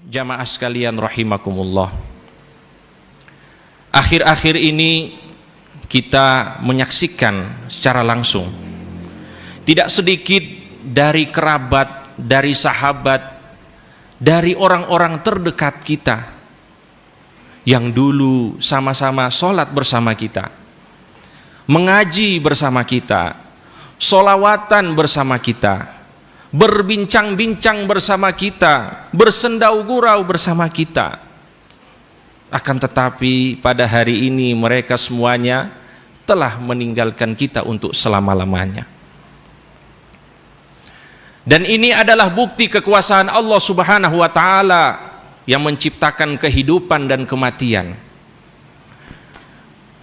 Jamaah sekalian rahimakumullah. Akhir-akhir ini kita menyaksikan secara langsung tidak sedikit dari kerabat, dari sahabat, dari orang-orang terdekat kita yang dulu sama-sama sholat bersama kita, mengaji bersama kita, sholawatan bersama kita, berbincang-bincang bersama kita, bersendau gurau bersama kita. Akan tetapi pada hari ini mereka semuanya telah meninggalkan kita untuk selama-lamanya. Dan ini adalah bukti kekuasaan Allah Subhanahu wa ta'ala yang menciptakan kehidupan dan kematian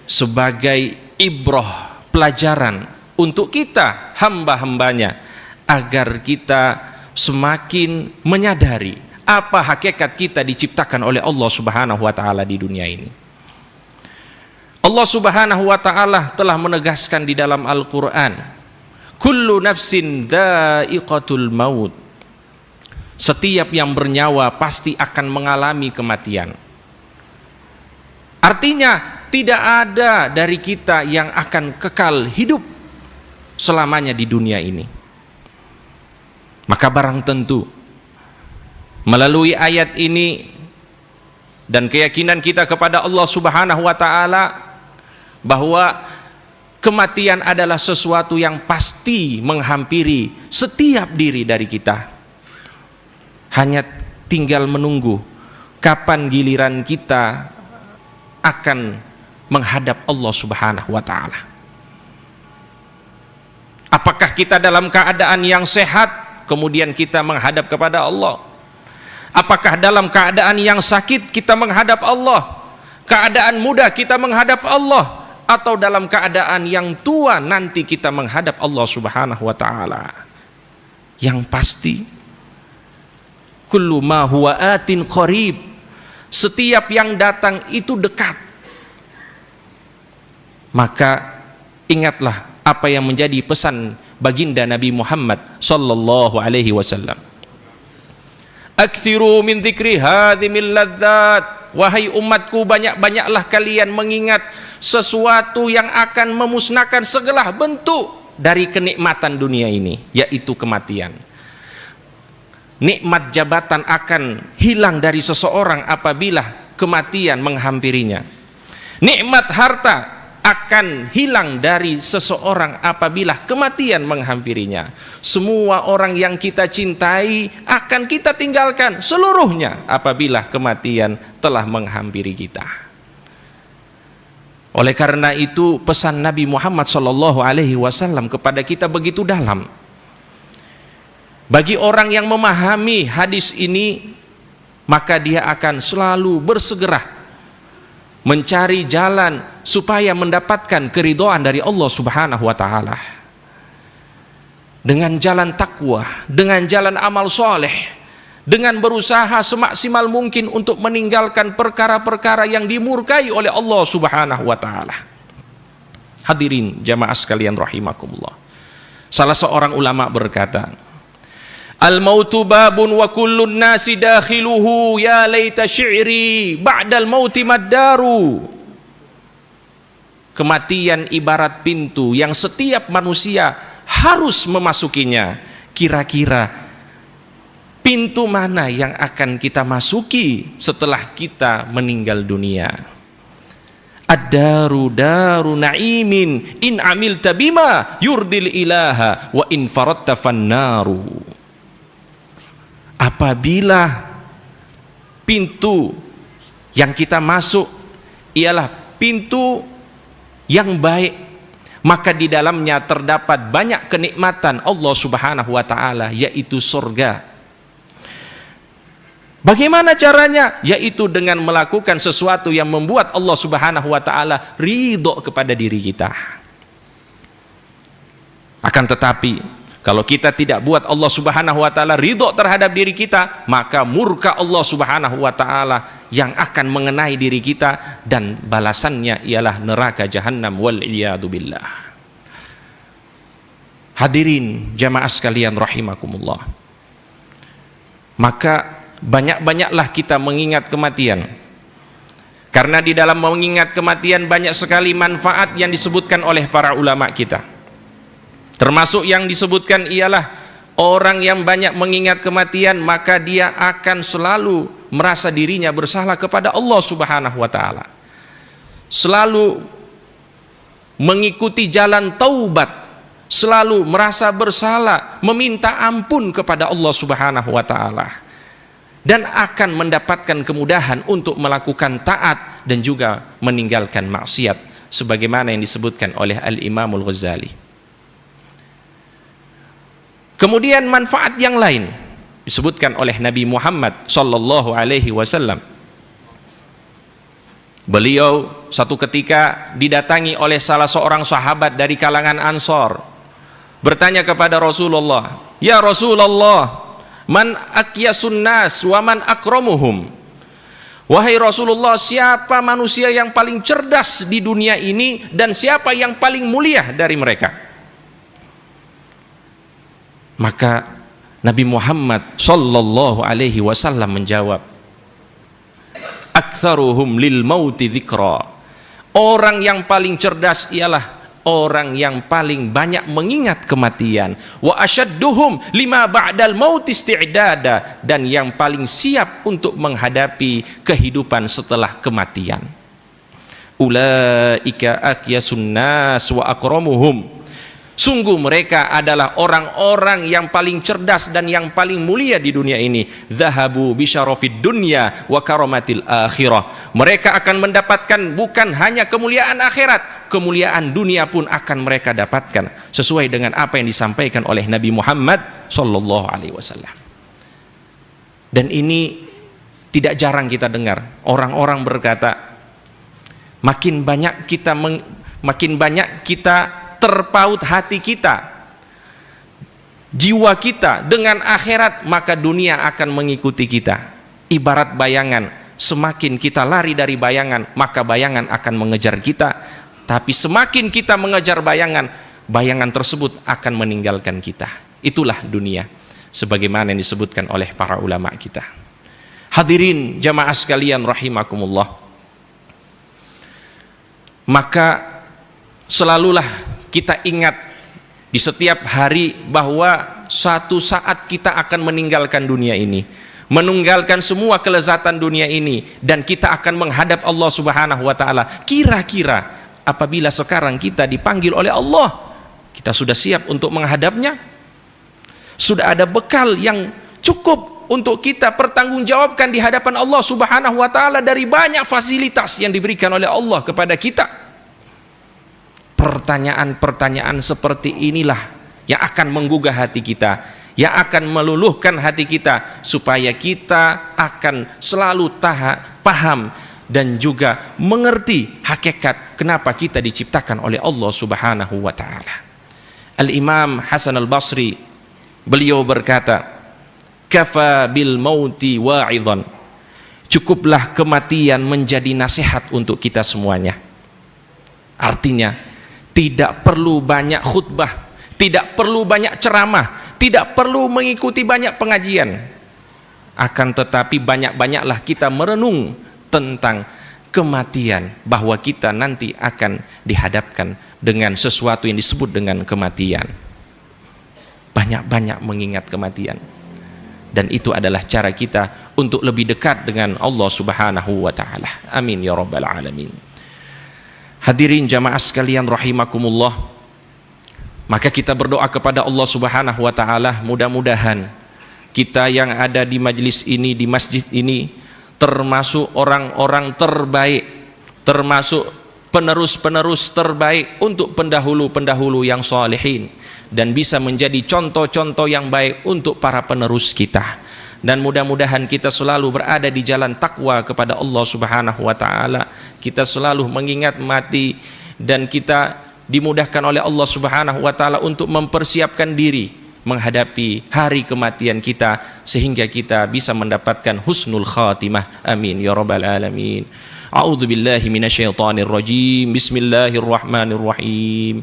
sebagai ibrah, pelajaran untuk kita hamba-hambanya, agar kita semakin menyadari apa hakikat kita diciptakan oleh Allah Subhanahu wa ta'ala di dunia ini. Allah Subhanahu wa ta'ala telah menegaskan di dalam Al-Quran, kullu nafsin dha'iqatul maut, setiap yang bernyawa pasti akan mengalami kematian. Artinya tidak ada dari kita yang akan kekal hidup selamanya di dunia ini. Maka barang tentu melalui ayat ini dan keyakinan kita kepada Allah Subhanahu wa ta'ala bahwa kematian adalah sesuatu yang pasti menghampiri setiap diri dari kita. Hanya tinggal menunggu kapan giliran kita akan menghadap Allah Subhanahu wa ta'ala. Apakah kita dalam keadaan yang sehat kemudian kita menghadap kepada Allah? Apakah dalam keadaan yang sakit kita menghadap Allah? Keadaan muda kita menghadap Allah? Atau dalam keadaan yang tua nanti kita menghadap Allah Subhanahu wa ta'ala? Yang pasti kullu ma huwa atin qarib, setiap yang datang itu dekat. Maka ingatlah apa yang menjadi pesan baginda Nabi Muhammad sallallahu alaihi wasallam, aktsiru min dzikri hadhimil ladzat, wahai umatku, banyak-banyaklah kalian mengingat sesuatu yang akan memusnahkan segala bentuk dari kenikmatan dunia ini, yaitu kematian. Nikmat jabatan akan hilang dari seseorang apabila kematian menghampirinya. Nikmat harta akan hilang dari seseorang apabila kematian menghampirinya. Semua orang yang kita cintai akan kita tinggalkan seluruhnya apabila kematian telah menghampiri kita. Oleh karena itu pesan Nabi Muhammad SAW kepada kita begitu dalam. Bagi orang yang memahami hadis ini, maka dia akan selalu bersegera mencari jalan supaya mendapatkan keridhaan dari Allah Subhanahu wa ta'ala, dengan jalan takwa, dengan jalan amal soleh, dengan berusaha semaksimal mungkin untuk meninggalkan perkara-perkara yang dimurkai oleh Allah Subhanahu wa ta'ala. Hadirin jamaah sekalian rahimakumullah, salah seorang ulama berkata, al-mautu babun wa kullun nasi dakhiluhu, ya laita syi'ri ba'dal mauti maddaru. Kematian ibarat pintu yang setiap manusia harus memasukinya. Kira-kira pintu mana yang akan kita masuki setelah kita meninggal dunia? Ad-daru daru na'imin in amilta bima yurdil ilaha wa in faradta fannaru. Apabila pintu yang kita masuk ialah pintu yang baik, maka di dalamnya terdapat banyak kenikmatan Allah Subhanahu wa ta'ala, yaitu surga. Bagaimana caranya? Yaitu dengan melakukan sesuatu yang membuat Allah Subhanahu wa ta'ala ridho kepada diri kita. Akan tetapi kalau kita tidak buat Allah Subhanahu wa ta'ala ridho terhadap diri kita, maka murka Allah Subhanahu wa ta'ala yang akan mengenai diri kita, dan balasannya ialah neraka jahannam wal-iyadu billah. Hadirin jamaah sekalian rahimakumullah, maka banyak-banyaklah kita mengingat kematian, karena di dalam mengingat kematian banyak sekali manfaat yang disebutkan oleh para ulama kita. Termasuk yang disebutkan ialah orang yang banyak mengingat kematian, maka dia akan selalu merasa dirinya bersalah kepada Allah Subhanahu wa taala, selalu mengikuti jalan taubat, selalu merasa bersalah, meminta ampun kepada Allah Subhanahu wa taala, dan akan mendapatkan kemudahan untuk melakukan taat dan juga meninggalkan maksiat, sebagaimana yang disebutkan oleh Al-Imamul Ghazali. Kemudian manfaat yang lain disebutkan oleh Nabi Muhammad sallallahu alaihi wasallam. Beliau satu ketika didatangi oleh salah seorang sahabat dari kalangan Ansor, bertanya kepada Rasulullah, "Ya Rasulullah, man akyasun nas wa man akramuhum?" Wahai Rasulullah, siapa manusia yang paling cerdas di dunia ini dan siapa yang paling mulia dari mereka? Maka Nabi Muhammad sallallahu alaihi wasallam menjawab, "Aktsaruhum lil mauti dzikra." Orang yang paling cerdas ialah orang yang paling banyak mengingat kematian. Wa asyadduhum lima ba'dal maut isti'dada, dan yang paling siap untuk menghadapi kehidupan setelah kematian. Ulaika akyasun nas wa akramuhum. Sungguh mereka adalah orang-orang yang paling cerdas dan yang paling mulia di dunia ini. Zahabu bisyarafid dunya wa karamatil akhirah. Mereka akan mendapatkan bukan hanya kemuliaan akhirat, kemuliaan dunia pun akan mereka dapatkan, sesuai dengan apa yang disampaikan oleh Nabi Muhammad sallallahu alaihi wasallam. Dan ini tidak jarang kita dengar orang-orang berkata, makin banyak kita terpaut hati kita, jiwa kita dengan akhirat, maka dunia akan mengikuti kita. Ibarat bayangan, semakin kita lari dari bayangan, maka bayangan akan mengejar kita. Tapi semakin kita mengejar bayangan, bayangan tersebut akan meninggalkan kita. Itulah dunia, sebagaimana yang disebutkan oleh para ulama kita. Hadirin jamaah sekalian rahimakumullah, maka selalulah kita ingat di setiap hari bahwa suatu saat kita akan meninggalkan dunia ini, meninggalkan semua kelezatan dunia ini, dan kita akan menghadap Allah Subhanahu wa taala. Kira-kira apabila sekarang kita dipanggil oleh Allah, kita sudah siap untuk menghadapnya? Sudah ada bekal yang cukup untuk kita pertanggungjawabkan di hadapan Allah Subhanahu wa taala dari banyak fasilitas yang diberikan oleh Allah kepada kita? Pertanyaan-pertanyaan seperti inilah yang akan menggugah hati kita, yang akan meluluhkan hati kita, supaya kita akan selalu paham dan juga mengerti hakikat kenapa kita diciptakan oleh Allah Subhanahu wa taala. Al-Imam Hasan al-Basri, beliau berkata, "Kafa bil mauti wa'idhan." Cukuplah kematian menjadi nasihat untuk kita semuanya. Artinya, tidak perlu banyak khutbah, tidak perlu banyak ceramah, tidak perlu mengikuti banyak pengajian. Akan tetapi banyak-banyaklah kita merenung tentang kematian, bahwa kita nanti akan dihadapkan dengan sesuatu yang disebut dengan kematian. Banyak-banyak mengingat kematian, dan itu adalah cara kita untuk lebih dekat dengan Allah Subhanahu wa taala. Amin ya rabbal alamin. Hadirin jamaah sekalian rahimakumullah, maka kita berdoa kepada Allah Subhanahu wa taala, mudah-mudahan kita yang ada di majelis ini, di masjid ini, termasuk orang-orang terbaik, termasuk penerus-penerus terbaik untuk pendahulu-pendahulu yang salihin, dan bisa menjadi contoh-contoh yang baik untuk para penerus kita. Dan mudah-mudahan kita selalu berada di jalan takwa kepada Allah Subhanahu wa taala. Kita selalu mengingat mati, dan kita dimudahkan oleh Allah Subhanahu wa taala untuk mempersiapkan diri menghadapi hari kematian kita, sehingga kita bisa mendapatkan husnul khatimah. Amin ya rabbal alamin. A'udzu billahi minasyaitonir rajim. Bismillahirrahmanirrahim.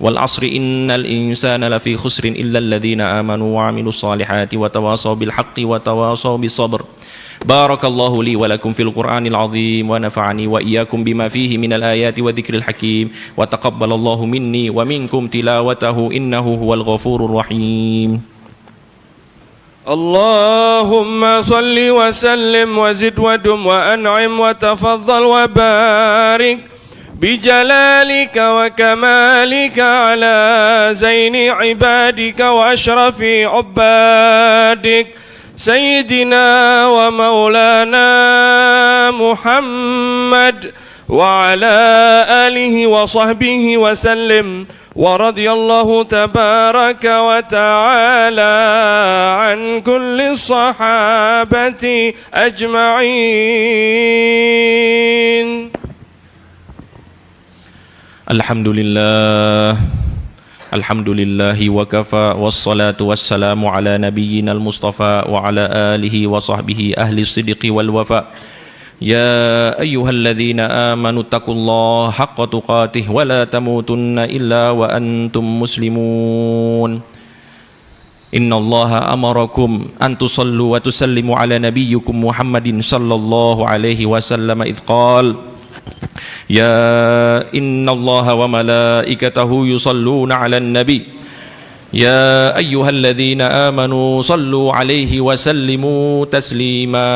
wal asri innal insana lafi khusrin illa alladhina amanu wa amilus salihati wa tawasaw bil haqqi wa tawasaw bis sabr. Barakallahu li wa lakum fil Qur'anil azim wa nafa'ani wa iyyakum bima fihi minal ayati wa dzikril hakim wa taqabbalallahu minni wa minkum tilawatahu innahu huwal ghafurur rahim. اللهم صل وسلم وزد ودم وأنعم وتفضل وبارك بجلالك وكمالك على زين عبادك وأشرف عبادك سيدنا ومولانا محمد وعلى آله وصحبه وسلم. ورضي الله تبارك وتعالى عن كل الصحابة أجمعين. الحمد لله وكفى والصلاة والسلام على نبينا المصطفى وعلى آله وصحبه أهل الصدق والوفاء. يا أيها الذين آمنوا اتقوا الله حق تقاته ولا تموتن إلا وأنتم مسلمون. إن الله أمركم أن تصلوا وتسلموا على نبيكم محمد صلى الله عليه وسلم إذ قال يا إن الله وملائكته يصلون على النبي يا أيها الذين آمنوا صلوا عليه وسلموا تسليما.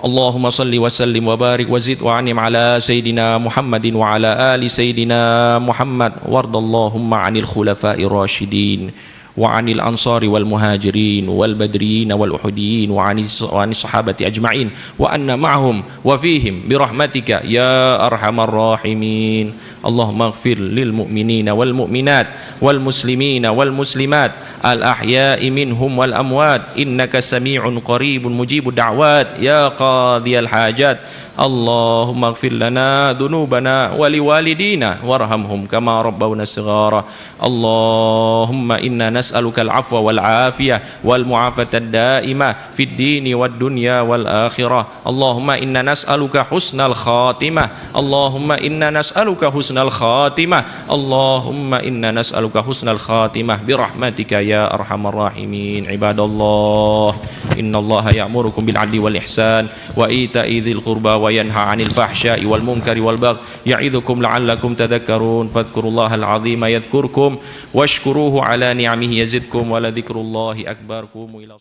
اللهم صل وسلم وبارك وزد وعنم على سيدنا محمد وعلى آل سيدنا محمد. وارض اللهم عن الخلفاء الراشدين وعن الأنصار والمهاجرين والبدريين والأحديين وعن الصحابة أجمعين وأن معهم وفيهم برحمتك يا أرحم الراحمين. اللهم اغفر للمؤمنين والمؤمنات والمسلمين والمسلمات الأحياء منهم والأموات إنك سميع قريب مجيب الدعوات يا قاضي الحاجات. اللهم اغفر لنا ذنوبنا ولوالدينا وارحمهم كما ربونا صغارا. اللهم إنا نسألك العفو والعافية والمعافاة الدائمة في الدين والدنيا والآخرة. اللهم إنا نسألك حسن الخاتمة. اللهم إنا نسألك حسن الخاتمة. اللهم إنا نسألك حسن الخاتمة برحمتك يا أرحم الراحمين. عباد الله إن الله يأمركم بالعدل والإحسان وإيتاء ذي القربى وينهى عن الفحشاء والمنكر والبغي يعظكم لعلكم تذكرون. فاذكروا الله العظيم يذكركم واشكروه على نعمه يزدكم ولذكر الله أكبر. قوموا إلى